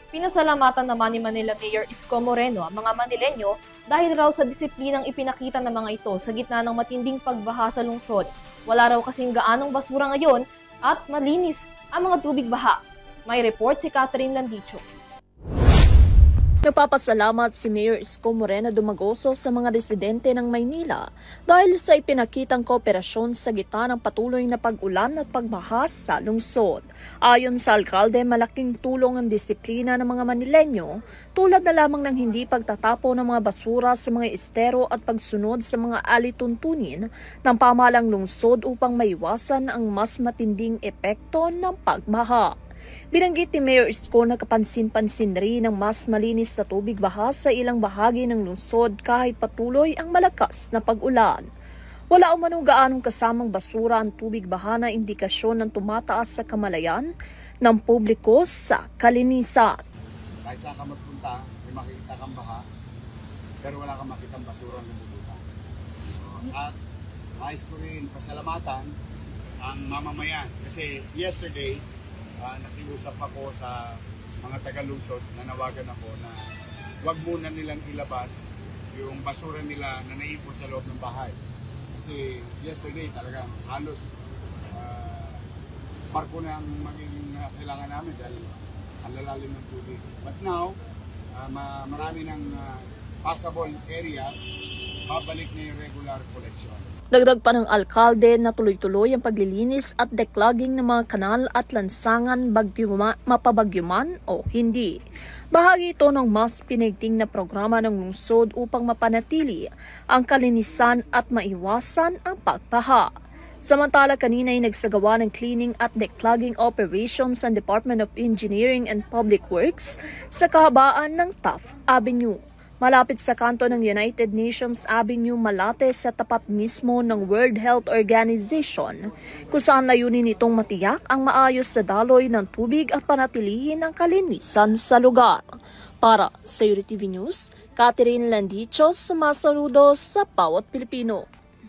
Pinasalamatan naman ni Manila Mayor Isko Moreno ang mga Manileño dahil raw sa disiplinang ipinakita ng mga ito sa gitna ng matinding pagbaha sa lungsod. Wala raw kasing gaanong basura ngayon at malinis ang mga tubig baha. May report si Catherine Landicho. Nagpapasalamat si Mayor Isko Moreno Dumagoso sa mga residente ng Maynila dahil sa ipinakitang kooperasyon sa gitna ng patuloy na pag-ulan at pagbaha sa lungsod. Ayon sa alkalde, malaking tulong ang disiplina ng mga Manileño tulad na lamang ng hindi pagtatapo ng mga basura sa mga estero at pagsunod sa mga alituntunin ng pamahalang lungsod upang maiwasan ang mas matinding epekto ng pagbaha. Binanggit ni Mayor Isko na kapansin-pansin rin ng mas malinis na tubig baha sa ilang bahagi ng lungsod kahit patuloy ang malakas na pag-ulan. Wala umano gaanong kasamang basura ang tubig baha na indikasyon ng tumataas sa kamalayan ng publiko sa kalinisan. Kahit saan ka magpunta, may makikita kang baha, pero wala kang makitang basura ng bubutang. At nais ko rin pasalamatan ang mamamayan kasi yesterday, nakiusap ako sa mga taga-lungsod, nanawagan ako na huwag muna nilang ilabas yung basura nila na naipon sa loob ng bahay. Kasi yesterday talagang halos barko na ang magiging kailangan namin dahil ang lalalim ng tubig. But now, marami ng passable areas, babalik na yung regular collection. Dagdag pa ng alkalde na tuloy-tuloy ang paglilinis at declogging ng mga kanal at lansangan mapabagyo o hindi. Bahagi ito ng mas pinaigting na programa ng lungsod upang mapanatili ang kalinisan at maiwasan ang pagbaha. Samantala, kanina ay nagsagawa ng cleaning at declogging operations ang Department of Engineering and Public Works sa kahabaan ng Taft Avenue. Malapit sa kanto ng United Nations Avenue, Malate sa tapat mismo ng World Health Organization, kung saan layunin nitong matiyak ang maayos sa daloy ng tubig at panatilihin ang kalinisan sa lugar. Para sa UTV News, Catherine Landicho, sumasaludo sa bawat Pilipino.